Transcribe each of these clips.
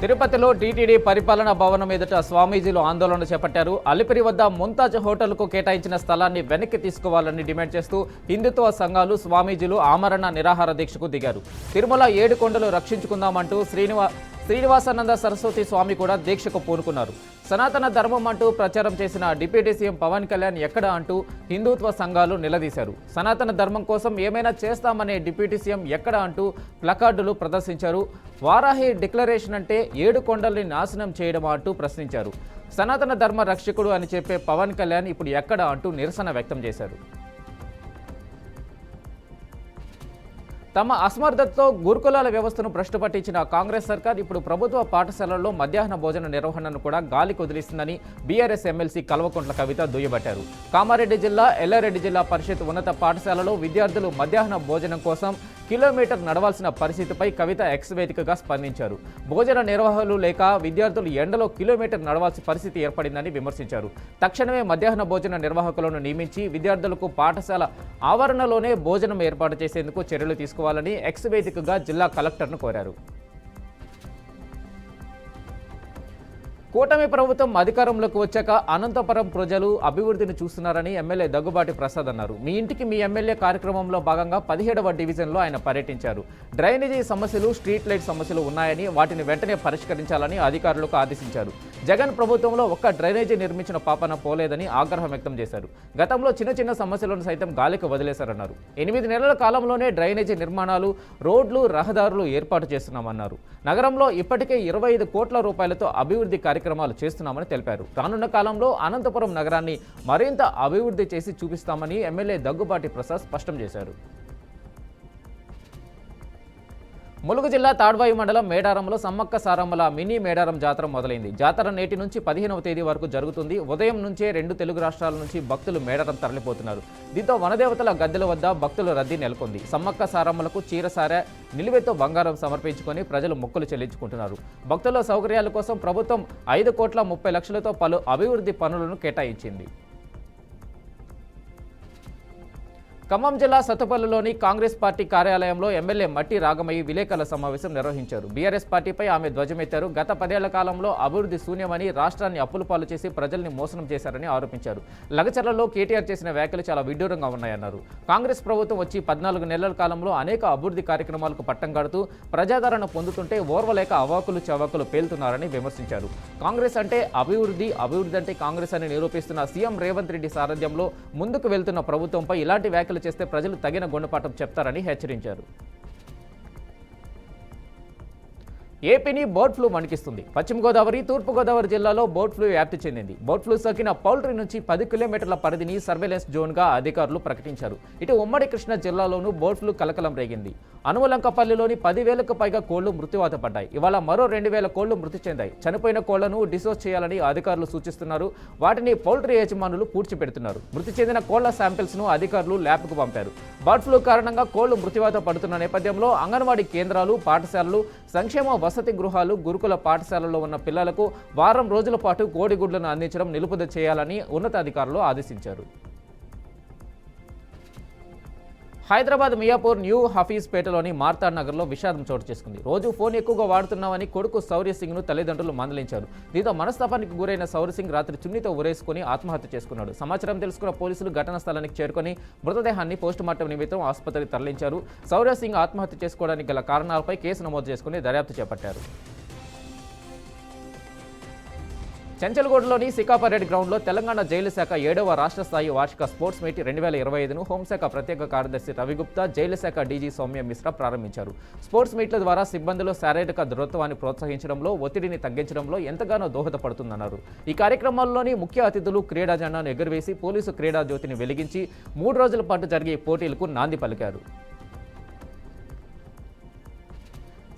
తిరుపతిలో టీటీడీ పరిపాలనా భవనం ఎదుట స్వామీజీలు ఆందోళన చేపట్టారు. అలిపిరి వద్ద ముంతాజ్ హోటల్కు కేటాయించిన స్థలాన్ని వెనక్కి తీసుకోవాలని డిమాండ్ చేస్తూ హిందుత్వ సంఘాలు స్వామీజీలు ఆమరణ నిరాహార దీక్షకు దిగారు. తిరుమల 7 కొండలు రక్షించుకుందామంటూ శ్రీనివాసానంద సరస్వతి స్వామి కూడా దీక్షకు పూనుకున్నారు. సనాతన ధర్మం అంటూ ప్రచారం చేసిన డిప్యూటీ సీఎం పవన్ కళ్యాణ్ ఎక్కడ అంటూ హిందుత్వ సంఘాలు నిలదీశారు. సనాతన ధర్మం కోసం ఏమైనా చేస్తామనే డిప్యూటీ సీఎం ఎక్కడ అంటూ ప్లకార్డులు ప్రదర్శించారు. వారాహి డిక్లరేషన్ అంటే 7 కొండల్ని నాశనం చేయడం అంటూ ప్రశ్నించారు. సనాతన ధర్మ రక్షకుడు అని చెప్పే పవన్ కళ్యాణ్ ఇప్పుడు ఎక్కడ అంటూ నిరసన వ్యక్తం చేశారు. తమ అసమర్థతతో గురుకులాల వ్యవస్థను భ్రష్టు పట్టించిన కాంగ్రెస్ సర్కార్ ఇప్పుడు ప్రభుత్వ పాఠశాలల్లో మధ్యాహ్న భోజన నిర్వహణను కూడా గాలి కుదిలిస్తుందని బీఆర్ఎస్ ఎమ్మెల్సీ కల్వకుంట్ల కవిత దుయ్యబట్టారు. కామారెడ్డి జిల్లా ఎల్లారెడ్డి జిల్లా పరిషత్ ఉన్నత పాఠశాలలో విద్యార్థులు మధ్యాహ్న భోజనం కోసం కిలోమీటర్ నడవాల్సిన పరిస్థితిపై కవిత ఎక్స్ వేదికగా స్పందించారు. భోజన నిర్వహణలు లేక విద్యార్థులు ఎండలో కిలోమీటర్ నడవాల్సిన పరిస్థితి ఏర్పడిందని విమర్శించారు. తక్షణమే మధ్యాహ్న భోజన నిర్వాహకులను నియమించి విద్యార్థులకు పాఠశాల ఆవరణలోనే భోజనం ఏర్పాటు చేసేందుకు చర్యలు తీసుకోవాలని ఎక్స్ వేదికగా జిల్లా కలెక్టర్ను కోరారు. కూటమి ప్రభుత్వం అధికారంలోకి వచ్చాక అనంతపురం ప్రజలు అభివృద్ధిని చూస్తున్నారని ఎమ్మెల్యే దగ్గుబాటి ప్రసాద్ అన్నారు. మీ ఇంటికి మీ ఎమ్మెల్యే కార్యక్రమంలో భాగంగా 17వ డివిజన్లో ఆయన పర్యటించారు. డ్రైనేజీ సమస్యలు, స్ట్రీట్ లైట్ సమస్యలు ఉన్నాయని వాటిని వెంటనే పరిష్కరించాలని అధికారులకు ఆదేశించారు. జగన్ ప్రభుత్వంలో ఒక్క డ్రైనేజీ నిర్మించిన పాపన పోలేదని ఆగ్రహం వ్యక్తం చేశారు. గతంలో చిన్న సమస్యలను సైతం గాలికి వదిలేశారన్నారు. 8 నెలల కాలంలోనే డ్రైనేజీ నిర్మాణాలు, రోడ్లు, రహదారులు ఏర్పాటు చేస్తున్నామన్నారు. నగరంలో ఇప్పటికే 25 కోట్ల రూపాయలతో అభివృద్ధి కార్యక్రమాలు చేస్తున్నామని తెలిపారు. రానున్న కాలంలో అనంతపురం నగరాన్ని మరింత అభివృద్ధి చేసి చూపిస్తామని ఎమ్మెల్యే దగ్గుబాటి ప్రసాద్ స్పష్టం చేశారు. ములుగు జిల్లా తాడ్వాయి మండలం మేడారంలో సమ్మక్క సారమ్మల మినీ మేడారం జాతర మొదలైంది. జాతర నేటి నుంచి 15వ తేదీ వరకు జరుగుతుంది. ఉదయం నుంచే 2 తెలుగు రాష్ట్రాల నుంచి భక్తులు మేడారం తరలిపోతున్నారు. దీంతో వనదేవతల గద్దెల వద్ద భక్తుల రద్దీ నెలకొంది. సమ్మక్క సారమ్మలకు చీరసార, నిలువెత్తు బంగారం సమర్పించుకొని ప్రజలు మొక్కులు చెల్లించుకుంటున్నారు. భక్తుల సౌకర్యాల కోసం ప్రభుత్వం 5,30,00,000తో పలు అభివృద్ధి పనులను కేటాయించింది. ఖమ్మం జిల్లా సత్తుపల్లిలోని కాంగ్రెస్ పార్టీ కార్యాలయంలో ఎమ్మెల్యే మట్టి రాగమయ్యి విలేకరుల సమావేశం నిర్వహించారు. బీఆర్ఎస్ పార్టీపై ఆమె ధ్వజమెత్తారు. గత 10 ఏళ్ల కాలంలో అభివృద్ధి శూన్యమని, రాష్ట్రాన్ని అప్పుల పాలు చేసి ప్రజల్ని మోసం చేశారని ఆరోపించారు. లగచర్లలో కేటీఆర్ చేసిన వ్యాఖ్యలు చాలా విడ్డూరంగా ఉన్నాయన్నారు. కాంగ్రెస్ ప్రభుత్వం వచ్చి 14 నెలల కాలంలో అనేక అభివృద్ధి కార్యక్రమాలకు పట్టం కడుతూ ప్రజాదరణ పొందుతుంటే ఓర్వలేక అవాకులు చవాకులు పేలుతున్నారని విమర్శించారు. కాంగ్రెస్ అంటే అభివృద్ధి అంటే కాంగ్రెస్ అని నిరూపిస్తున్న సీఎం రేవంత్ రెడ్డి సారథ్యంలో ముందుకు వెళ్తున్న ప్రభుత్వంపై ఇలాంటి వ్యాఖ్యలు చేస్తే ప్రజలు తగిన గుణపాఠం చెప్తారని హెచ్చరించారు. ఏపీని బర్డ్ ఫ్లూ వణికిస్తుంది. పశ్చిమ గోదావరి, తూర్పు గోదావరి జిల్లాలో బర్డ్ ఫ్లూ వ్యాప్తి చెందింది. బర్డ్ ఫ్లూ సోకిన పౌల్ట్రీ నుంచి 10 కిలోమీటర్ల పరిధిని సర్వేలెన్స్ జోన్గా అధికారులు ప్రకటించారు. ఇటు ఉమ్మడి కృష్ణా జిల్లాలోనూ బర్డ్ ఫ్లూ కలకలం రేగింది. అనుమలంకపల్లిలోని 10,000కు పైగా కోళ్లు మృత్యువాత పడ్డాయి. ఇవాళ మరో 2,000 కోళ్లు మృతి చెందాయి. చనిపోయిన కోళ్లను డిసోజ్ చేయాలని అధికారులు సూచిస్తున్నారు. వాటిని పౌల్ట్రీ యజమానులు పూడ్చిపెడుతున్నారు. మృతి చెందిన కోళ్ల శాంపిల్స్ను అధికారులు ల్యాబ్కు పంపారు. బర్డ్ ఫ్లూ కారణంగా కోళ్లు మృత్యువాత పడుతున్న నేపథ్యంలో అంగన్వాడీ కేంద్రాలు, పాఠశాలలు, సంక్షేమ వసతి గృహాలు, గురుకుల పాఠశాలల్లో ఉన్న పిల్లలకు వారం రోజుల పాటు కోడిగుడ్లను అందించడం నిలుపుదల చేయాలని ఉన్నతాధికారులు ఆదేశించారు. హైదరాబాద్ మియాపూర్ న్యూ హఫీజ్పేటలోని మార్తాడ్ నగర్లో విషాదం చోటు చేసుకుంది. రోజు ఫోన్ ఎక్కువగా వాడుతున్నామని కొడుకు శౌర్య సింగ్ను తల్లిదండ్రులు మందలించారు. దీంతో మనస్తాపానికి గురైన శౌర్య సింగ్ రాత్రి చున్నితో ఉరేసుకుని ఆత్మహత్య చేసుకున్నాడు. సమాచారం తెలుసుకున్న పోలీసులు ఘటనా స్థలానికి చేరుకొని మృతదేహాన్ని పోస్టుమార్టం నిమిత్తం ఆసుపత్రికి తరలించారు. శౌర్య సింగ్ ఆత్మహత్య చేసుకోవడానికి గల కారణాలపై కేసు నమోదు చేసుకుని దర్యాప్తు చేపట్టారు. చెంచల్గూడలోని సికాపరేడ్ గ్రౌండ్లో తెలంగాణ జైలు శాఖ 7వ రాష్ట్ర స్థాయి వార్షిక స్పోర్ట్స్ మీట్ 2025ను హోంశాఖ ప్రత్యేక కార్యదర్శి రవిగుప్తా, జైలు శాఖ డీజీ సౌమ్య మిశ్రా ప్రారంభించారు. స్పోర్ట్స్ మీట్ల ద్వారా సిబ్బందిలో శారీరక దృఢత్వాన్ని ప్రోత్సహించడంలో, ఒత్తిడిని తగ్గించడంలో ఎంతగానో దోహదపడుతుందన్నారు. ఈ కార్యక్రమంలోని ముఖ్య అతిథులు క్రీడా జెండాను ఎగురవేసి పోలీసు క్రీడా జ్యోతిని వెలిగించి 3 రోజుల పాటు జరిగే పోటీలకు నాంది పలికారు.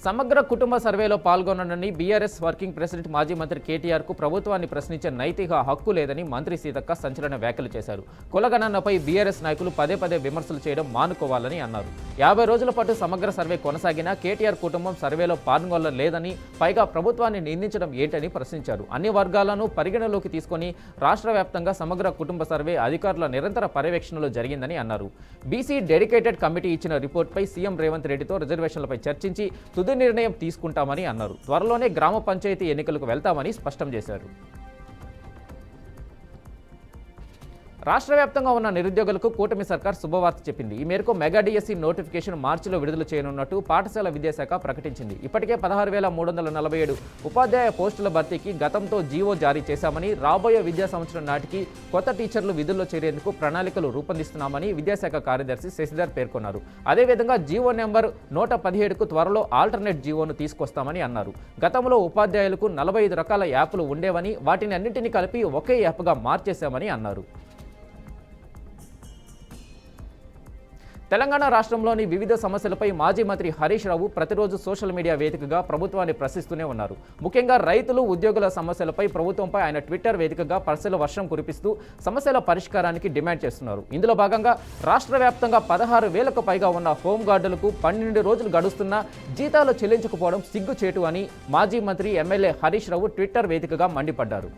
సమగ్ర కుటుంబ సర్వేలో పాల్గొనని బీఆర్ఎస్ వర్కింగ్ ప్రెసిడెంట్ మాజీ మంత్రి కేటీఆర్కు ప్రభుత్వాన్ని ప్రశ్నించే నైతిక హక్కు లేదని మంత్రి సీతక్క సంచలన వ్యాఖ్యలు చేశారు. కులగణనపై బీఆర్ఎస్ నాయకులు పదే విమర్శలు చేయడం మానుకోవాలని అన్నారు. 50 రోజుల పాటు సమగ్ర సర్వే కొనసాగినా కేటీఆర్ కుటుంబం సర్వేలో పాల్గొనలేదని, పైగా ప్రభుత్వాన్ని నిందించడం ఏంటని ప్రశ్నించారు. అన్ని వర్గాలను పరిగణలోకి తీసుకొని రాష్ట్ర వ్యాప్తంగా సమగ్ర కుటుంబ సర్వే అధికారుల నిరంతర పర్యవేక్షణలో జరిగిందని అన్నారు. బీసీ డెడికేటెడ్ కమిటీ ఇచ్చిన రిపోర్టుపై సీఎం రేవంత్ రెడ్డితో రిజర్వేషన్లపై చర్చించి తుది తుది నిర్ణయం తీసుకుంటామని అన్నారు. త్వరలోనే గ్రామ పంచాయతీ ఎన్నికలకు వెళ్తామని స్పష్టం చేశారు. రాష్ట్ర వ్యాప్తంగా ఉన్న నిరుద్యోగులకు కూటమి సర్కార్ శుభవార్త చెప్పింది. ఈ మేరకు మెగా డిఎస్సి నోటిఫికేషన్ మార్చిలో విడుదల చేయనున్నట్టు పాఠశాల విద్యాశాఖ ప్రకటించింది. ఇప్పటికే 16,347 ఉపాధ్యాయ పోస్టుల భర్తీకి గతంతో జీవో జారీ చేశామని, రాబోయే విద్యా సంవత్సరం నాటికి కొత్త టీచర్లు విధుల్లో చేరేందుకు ప్రణాళికలు రూపొందిస్తున్నామని విద్యాశాఖ కార్యదర్శి శశిధర్ పేర్కొన్నారు. అదేవిధంగా జీవో నెంబర్ 117కు త్వరలో ఆల్టర్నేట్ జీవోను తీసుకొస్తామని అన్నారు. గతంలో ఉపాధ్యాయులకు 45 రకాల యాప్లు ఉండేవని, వాటిని అన్నింటినీ కలిపి ఒకే యాప్గా మార్చేశామని అన్నారు. తెలంగాణ రాష్ట్రంలోని వివిధ సమస్యలపై మాజీ మంత్రి హరీష్ రావు ప్రతిరోజు సోషల్ మీడియా వేదికగా ప్రభుత్వాన్ని ప్రశ్నిస్తూనే ఉన్నారు. ముఖ్యంగా రైతులు, ఉద్యోగుల సమస్యలపై ప్రభుత్వంపై ఆయన ట్విట్టర్ వేదికగా ప్రశ్నల వర్షం కురిపిస్తూ సమస్యల పరిష్కారానికి డిమాండ్ చేస్తున్నారు. ఇందులో భాగంగా రాష్ట్ర వ్యాప్తంగా 16,000కు పైగా ఉన్న హోంగార్డులకు 12 రోజులు గడుస్తున్నా జీతాలు చెల్లించకపోవడం సిగ్గుచేటు అని మాజీ మంత్రి ఎమ్మెల్యే హరీష్ రావు ట్విట్టర్ వేదికగా మండిపడ్డారు.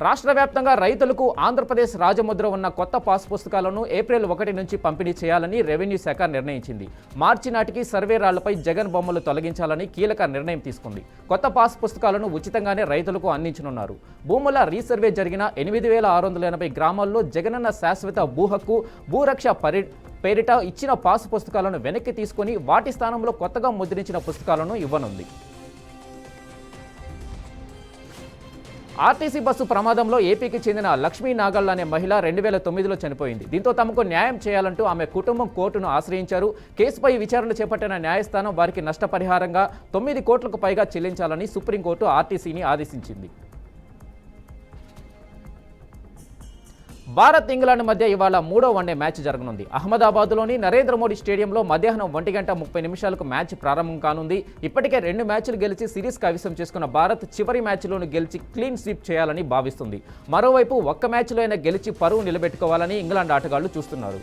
రాష్ట్ర వ్యాప్తంగా రైతులకు ఆంధ్రప్రదేశ్ రాజముద్ర ఉన్న కొత్త పాస్ పుస్తకాలను ఏప్రిల్ 1 నుంచి పంపిణీ చేయాలని రెవెన్యూ శాఖ నిర్ణయించింది. మార్చి నాటికి సర్వే రాళ్లపై జగన్ బొమ్మలు తొలగించాలని కీలక నిర్ణయం తీసుకుంది. కొత్త పాస్ పుస్తకాలను ఉచితంగానే రైతులకు అందించనున్నారు. భూముల రీసర్వే జరిగిన 8,680 గ్రామాల్లో జగనన్న శాశ్వత భూ హక్కు, భూరక్ష పేరిట ఇచ్చిన పాస్ పుస్తకాలను వెనక్కి తీసుకుని వాటి స్థానంలో కొత్తగా ముద్రించిన పుస్తకాలను ఇవ్వనుంది. ఆర్టీసీ బస్సు ప్రమాదంలో ఏపీకి చెందిన లక్ష్మీ నాగల్ అనే మహిళ 2009లో చనిపోయింది. దీంతో తమకు న్యాయం చేయాలంటూ ఆమె కుటుంబం కోర్టును ఆశ్రయించారు. కేసుపై విచారణ చేపట్టిన న్యాయస్థానం వారికి నష్టపరిహారంగా 9 కోట్లకు పైగా చెల్లించాలని సుప్రీంకోర్టు ఆర్టీసీని ఆదేశించింది. భారత్, ఇంగ్లాండ్ మధ్య ఇవాళ 3వ వన్డే మ్యాచ్ జరగనుంది. అహ్మదాబాద్లోని నరేంద్ర మోడీ స్టేడియంలో మధ్యాహ్నం 1:30 మ్యాచ్ ప్రారంభం కానుంది. ఇప్పటికే 2 మ్యాచ్లు గెలిచి సిరీస్ కైవసం చేసుకున్న భారత్ చివరి మ్యాచ్లోను గెలిచి క్లీన్ స్వీప్ చేయాలని భావిస్తుంది. మరోవైపు ఒక్క మ్యాచ్లో అయినా గెలిచి పరువు నిలబెట్టుకోవాలని ఇంగ్లాండ్ ఆటగాళ్లు చూస్తున్నారు.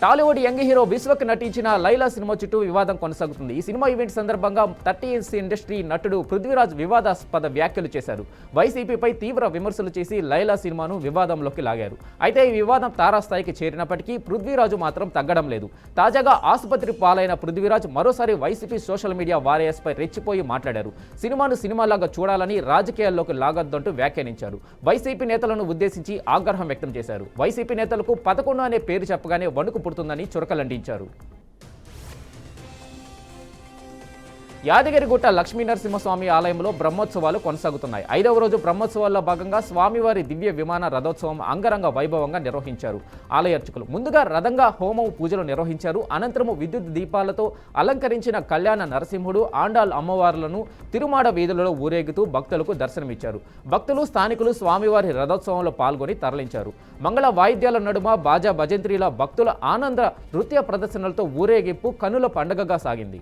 టాలీవుడ్ యంగ్ హీరో విశ్వక్ నటించిన లైలా సినిమా చుట్టూ వివాదం కొనసాగుతుంది. ఈ సినిమా ఈవెంట్ సందర్భంగా 30 ఇయర్స్ ఇండస్ట్రీ నటుడు పృథ్వీరాజ్ వివాదాస్పద వ్యాఖ్యలు చేశారు. వైసీపీపై తీవ్ర విమర్శలు చేసి లైలా సినిమాను వివాదంలోకి లాగారు. అయితే ఈ వివాదం తారాస్థాయికి చేరినప్పటికీ పృథ్వీరాజు మాత్రం తగ్గడం లేదు. తాజాగా ఆసుపత్రి పాలైన పృథ్వీరాజ్ మరోసారి వైసీపీ సోషల్ మీడియా వారియర్స్పై రెచ్చిపోయి మాట్లాడారు. సినిమాను సినిమాలాగా చూడాలని, రాజకీయాల్లోకి లాగొద్దంటూ వ్యాఖ్యానించారు. వైసీపీ నేతలను ఉద్దేశించి ఆగ్రహం వ్యక్తం చేశారు. వైసీపీ నేతలకు 11 అనే పేరు చెప్పగానే వణుకు పుడుతుందని చురకలంటించారు. యాదగిరిగుట్ట లక్ష్మీ నరసింహస్వామి ఆలయంలో బ్రహ్మోత్సవాలు కొనసాగుతున్నాయి. 5వ రోజు బ్రహ్మోత్సవాల్లో భాగంగా స్వామివారి దివ్య విమాన రథోత్సవం అంగరంగ వైభవంగా నిర్వహించారు. ఆలయ అర్చకులు ముందుగా రథంగా హోమం పూజలు నిర్వహించారు. అనంతరం విద్యుత్ దీపాలతో అలంకరించిన కళ్యాణ నరసింహుడు, ఆండాల్ అమ్మవార్లను తిరుమాడ వీధులలో ఊరేగుతూ భక్తులకు దర్శనమిచ్చారు. భక్తులు, స్థానికులు స్వామివారి రథోత్సవంలో పాల్గొని తరలించారు. మంగళ వాయిద్యాల నడుమ బాజా భజంత్రీల భక్తుల ఆనంద నృత్య ప్రదర్శనలతో ఊరేగింపు కనుల పండుగగా సాగింది.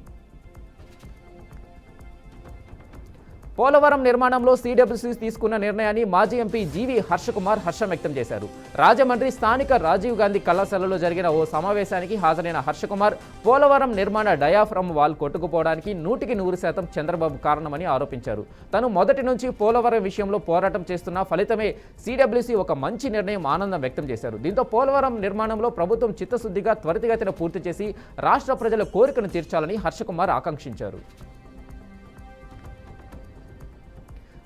పోలవరం నిర్మాణంలో సిడబ్ల్యూసీ తీసుకున్న నిర్ణయాన్ని మాజీ ఎంపీ జీవి హర్షకుమార్ హర్షం వ్యక్తం చేశారు. రాజమండ్రి స్థానిక రాజీవ్ గాంధీ కళాశాలలో జరిగిన ఓ సమావేశానికి హాజరైన హర్షకుమార్ పోలవరం నిర్మాణ డయాఫ్రమ్ వాల్ కొట్టుకుపోవడానికి 100% చంద్రబాబు కారణమని ఆరోపించారు. తను మొదటి నుంచి పోలవరం విషయంలో పోరాటం చేస్తున్న ఫలితమే సిడబ్ల్యూసీ ఒక మంచి నిర్ణయం ఆనందం వ్యక్తం చేశారు. దీంతో పోలవరం నిర్మాణంలో ప్రభుత్వం చిత్తశుద్ధిగా త్వరితగతిన పూర్తి చేసి రాష్ట్ర ప్రజల కోరికను తీర్చాలని హర్షకుమార్ ఆకాంక్షించారు.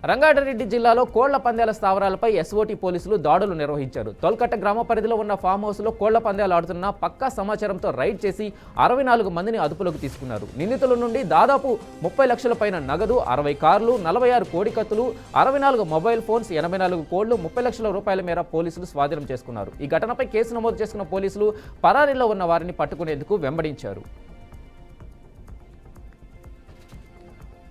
రంగారెడ్డి జిల్లాలో కోళ్ల పందేల స్థావరాలపై ఎస్ఓటీ పోలీసులు దాడులు నిర్వహించారు. తొల్కట్ట గ్రామ పరిధిలో ఉన్న ఫామ్ హౌస్లో కోళ్ల పందేలు ఆడుతున్న పక్కా సమాచారంతో రైడ్ చేసి 64 మందిని అదుపులోకి తీసుకున్నారు. నిందితుల నుండి దాదాపు 30 లక్షల పైన నగదు, 60 కార్లు, 46 కోడి కత్తులు, 64 మొబైల్ ఫోన్స్, 84 కోళ్లు, 30 లక్షల రూపాయల మేర పోలీసులు స్వాధీనం చేసుకున్నారు. ఈ ఘటనపై కేసు నమోదు చేసుకున్న పోలీసులు పరారీలో ఉన్న వారిని పట్టుకునేందుకు వెంబడించారు.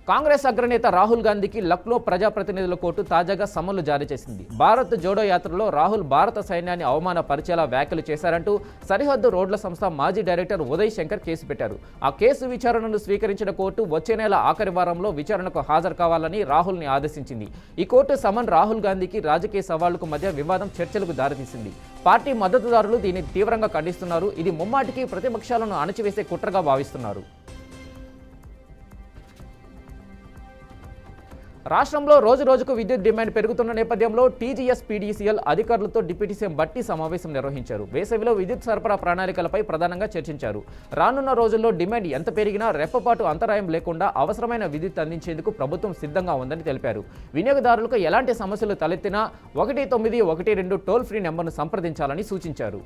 కాంగ్రెస్ అగ్రనేత రాహుల్ గాంధీకి లక్నో ప్రజాప్రతినిధుల కోర్టు తాజాగా సమన్లు జారీ చేసింది. భారత్ జోడో యాత్రలో రాహుల్ భారత సైన్యాన్ని అవమానపరిచేలా వ్యాఖ్యలు చేశారంటూ సరిహద్దు రోడ్ల సంస్థ మాజీ డైరెక్టర్ ఉదయ్ శంకర్ కేసు పెట్టారు. ఆ కేసు విచారణను స్వీకరించిన కోర్టు వచ్చే నెల ఆఖరి వారంలో విచారణకు హాజరు కావాలని రాహుల్ని ఆదేశించింది. ఈ కోర్టు సమన్ రాహుల్ గాంధీకి రాజకీయ సవాళ్లకు మధ్య వివాదం చర్చలకు దారితీసింది. పార్టీ మద్దతుదారులు దీన్ని తీవ్రంగా ఖండిస్తున్నారు. ఇది ముమ్మాటికి ప్రతిపక్షాలను అణచివేసే కుట్రగా భావిస్తున్నారు. రాష్ట్రంలో రోజుకు విద్యుత్ డిమాండ్ పెరుగుతున్న నేపథ్యంలో టీజీఎస్ పీడీసీఎల్ అధికారులతో డిప్యూటీ సీఎం బట్టి సమావేశం నిర్వహించారు. వేసవిలో విద్యుత్ సరఫరా ప్రణాళికలపై ప్రధానంగా చర్చించారు. రానున్న రోజుల్లో డిమాండ్ ఎంత పెరిగినా రెప్పపాటు అంతరాయం లేకుండా అవసరమైన విద్యుత్ అందించేందుకు ప్రభుత్వం సిద్ధంగా ఉందని తెలిపారు. వినియోగదారులకు ఎలాంటి సమస్యలు తలెత్తినా 1912 టోల్ ఫ్రీ నెంబర్ను సంప్రదించాలని సూచించారు.